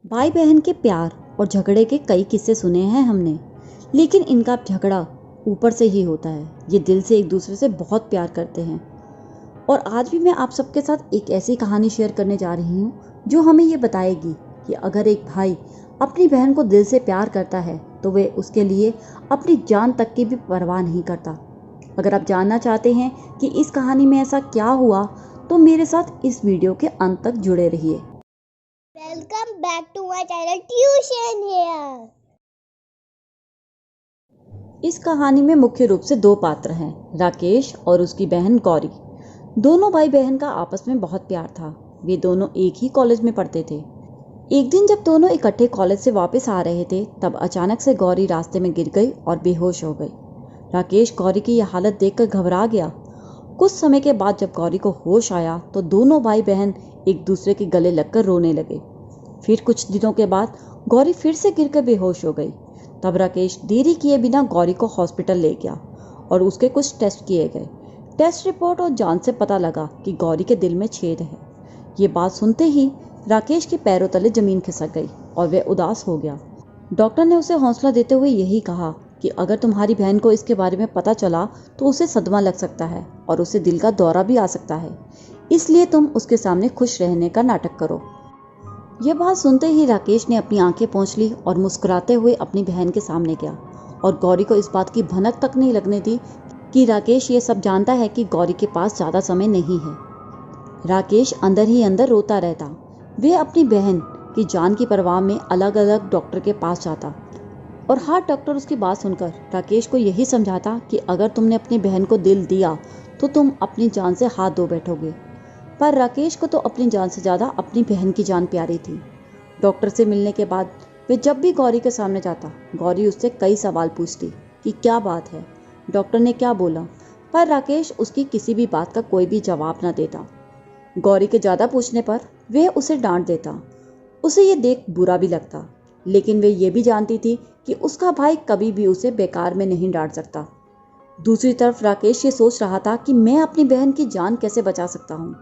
भाई बहन के प्यार और झगड़े के कई किस्से सुने हैं हमने, लेकिन इनका झगड़ा ऊपर से ही होता है। ये दिल से एक दूसरे से बहुत प्यार करते हैं। और आज भी मैं आप सबके साथ एक ऐसी कहानी शेयर करने जा रही हूँ जो हमें ये बताएगी कि अगर एक भाई अपनी बहन को दिल से प्यार करता है तो वे उसके लिए अपनी जान तक की भी परवाह नहीं करता। अगर आप जानना चाहते हैं कि इस कहानी में ऐसा क्या हुआ तो मेरे साथ इस वीडियो के अंत तक जुड़े रहिए। Welcome back to my channel Tuition here. इस कहानी में मुख्य रूप से दो पात्र हैं, राकेश और उसकी बहन गौरी। दोनों भाई बहन का आपस में बहुत प्यार था। वे दोनों एक ही कॉलेज में पढ़ते थे। एक दिन जब दोनों इकट्ठे कॉलेज से वापस आ रहे थे तब अचानक से गौरी रास्ते में गिर गई और बेहोश हो गई। राकेश गौरी की यह हालत देखकर घबरा गया। कुछ समय के बाद जब गौरी को होश आया तो दोनों भाई बहन एक दूसरे के गले लगकर रोने लगे। फिर कुछ दिनों के बाद गौरी फिर से गिरकर बेहोश हो गई। तब राकेश देरी किए बिना गौरी को हॉस्पिटल ले गया और उसके कुछ टेस्ट किए गए। टेस्ट रिपोर्ट और जांच से पता लगा कि गौरी के दिल में छेद है। ये बात सुनते ही राकेश के पैरों तले जमीन खिसक गई और वह उदास हो गया। डॉक्टर ने उसे हौसला देते हुए यही कहा कि अगर तुम्हारी बहन को इसके बारे में पता चला तो उसे सदमा लग सकता है और उसे दिल का दौरा भी आ सकता है, इसलिए तुम उसके सामने खुश रहने का नाटक करो। यह बात सुनते ही राकेश ने अपनी आंखें पोंछ ली और मुस्कुराते हुए अपनी बहन के सामने गया और गौरी को इस बात की भनक तक नहीं लगने दी कि राकेश ये सब जानता है कि गौरी के पास ज़्यादा समय नहीं है। राकेश अंदर ही अंदर रोता रहता। वह अपनी बहन की जान की परवाह में अलग अलग डॉक्टर के पास जाता और हर डॉक्टर उसकी बात सुनकर राकेश को यही समझाता कि अगर तुमने अपनी बहन को दिल दिया तो तुम अपनी जान से हाथ धो बैठोगे। पर राकेश को तो अपनी जान से ज़्यादा अपनी बहन की जान प्यारी थी। डॉक्टर से मिलने के बाद वे जब भी गौरी के सामने जाता, गौरी उससे कई सवाल पूछती कि क्या बात है, डॉक्टर ने क्या बोला, पर राकेश उसकी किसी भी बात का कोई भी जवाब न देता। गौरी के ज़्यादा पूछने पर वह उसे डांट देता। उसे ये देख बुरा भी लगता, लेकिन वे ये भी जानती थी कि उसका भाई कभी भी उसे बेकार में नहीं डांट सकता। दूसरी तरफ राकेश ये सोच रहा था कि मैं अपनी बहन की जान कैसे बचा सकता हूँ।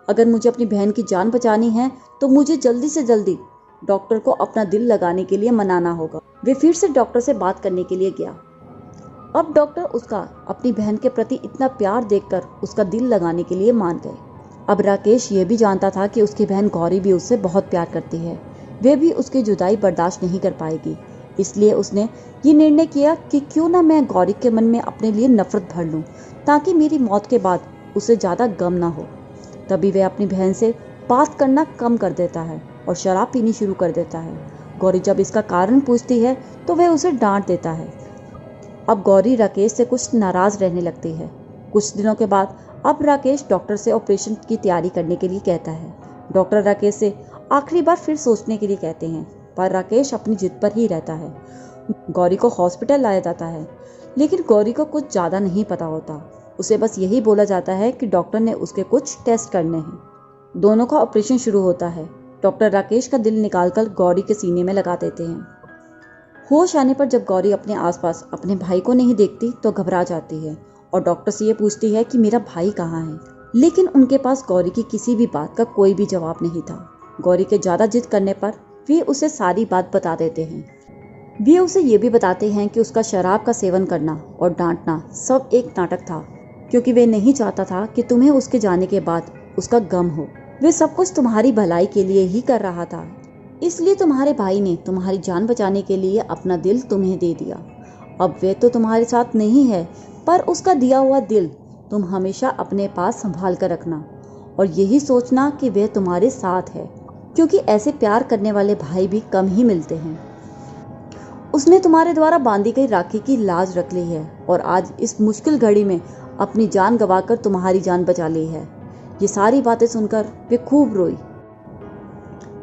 अगर मुझे अपनी बहन की जान बचानी है तो मुझे जल्दी से जल्दी डॉक्टर को अपना दिल लगाने के लिए मनाना होगा। वे फिर से डॉक्टर से बात करने के लिए गया। अब डॉक्टर उसका अपनी बहन के प्रति इतना प्यार देखकर उसका दिल लगाने के लिए मान गए। अब राकेश ये भी जानता था कि उसकी बहन गौरी भी उससे बहुत प्यार करती है। वे भी उसकी जुदाई बर्दाश्त नहीं कर पाएगी, इसलिए उसने ये निर्णय किया कि क्यों ना मैं गौरी के मन में अपने लिए नफरत भर लूं, ताकि मेरी मौत के बाद उसे ज़्यादा गम ना हो। तभी वह अपनी बहन से बात करना कम कर देता है और शराब पीनी शुरू कर देता है। गौरी जब इसका कारण पूछती है तो वह उसे डांट देता है। अब गौरी राकेश से कुछ नाराज रहने लगती है। कुछ दिनों के बाद अब राकेश डॉक्टर से ऑपरेशन की तैयारी करने के लिए कहता है। डॉक्टर राकेश से आखिरी बार फिर सोचने के लिए कहते हैं, पर राकेश अपनी जिद पर ही रहता है। गौरी को हॉस्पिटल लाया जाता है, लेकिन गौरी को कुछ ज़्यादा नहीं पता होता। उसे बस यही बोला जाता है कि डॉक्टर ने उसके कुछ टेस्ट करने हैं। दोनों का ऑपरेशन शुरू होता है। डॉक्टर राकेश का दिल निकालकर गौरी के सीने में लगा देते हैं। होश आने पर जब गौरी अपने आसपास अपने भाई को नहीं देखती तो घबरा जाती है और डॉक्टर से ये पूछती है कि मेरा भाई कहाँ है, लेकिन उनके पास गौरी की किसी भी बात का कोई भी जवाब नहीं था। गौरी के ज़्यादा जिद करने पर वे उसे सारी बात बता देते हैं। वे उसे ये भी बताते हैं कि उसका शराब का सेवन करना और डांटना सब एक नाटक था, क्योंकि वे नहीं चाहता था कि तुम्हें उसके जाने के बाद उसका गम हो। वे सब कुछ तुम्हारी भलाई के लिए ही कर रहा था, इसलिए तुम्हारे भाई ने तुम्हारी जान बचाने के लिए अपना दिल तुम्हें दे दिया। अब वे तो तुम्हारे साथ नहीं है, पर उसका दिया हुआ दिल तुम हमेशा अपने पास संभाल कर रखना और यही सोचना कि वह तुम्हारे साथ है, क्योंकि ऐसे प्यार करने वाले भाई भी कम ही मिलते हैं। उसने तुम्हारे द्वारा बांधी गई राखी की लाज रख ली है और आज इस मुश्किल घड़ी में अपनी जान गंवाकर तुम्हारी जान बचा ली है। ये सारी बातें सुनकर वे खूब रोई।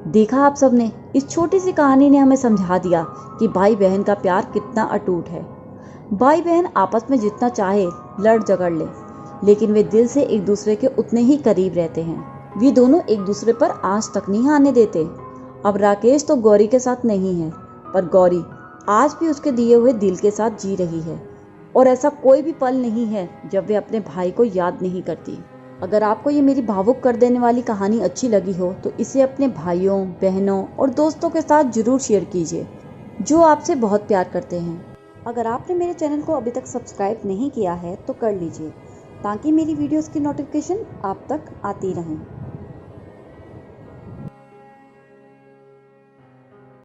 देखा आप सबने, इस छोटी सी कहानी ने हमें समझा दिया कि भाई बहन का प्यार कितना अटूट है। भाई बहन आपस में जितना चाहे लड़ झगड़ ले, लेकिन वे दिल से एक दूसरे के उतने ही करीब रहते हैं। वे दोनों एक दूसरे पर आंच तक नहीं आने देते। अब राकेश तो गौरी के साथ नहीं है, पर गौरी आज भी उसके दिए हुए दिल के साथ जी रही है और ऐसा कोई भी पल नहीं है जब वे अपने भाई को याद नहीं करती। अगर आपको ये मेरी भावुक कर देने वाली कहानी अच्छी लगी हो तो इसे अपने भाइयों, बहनों और दोस्तों के साथ ज़रूर शेयर कीजिए जो आपसे बहुत प्यार करते हैं। अगर आपने मेरे चैनल को अभी तक सब्सक्राइब नहीं किया है तो कर लीजिए ताकि मेरी वीडियोस की नोटिफिकेशन आप तक आती रहें।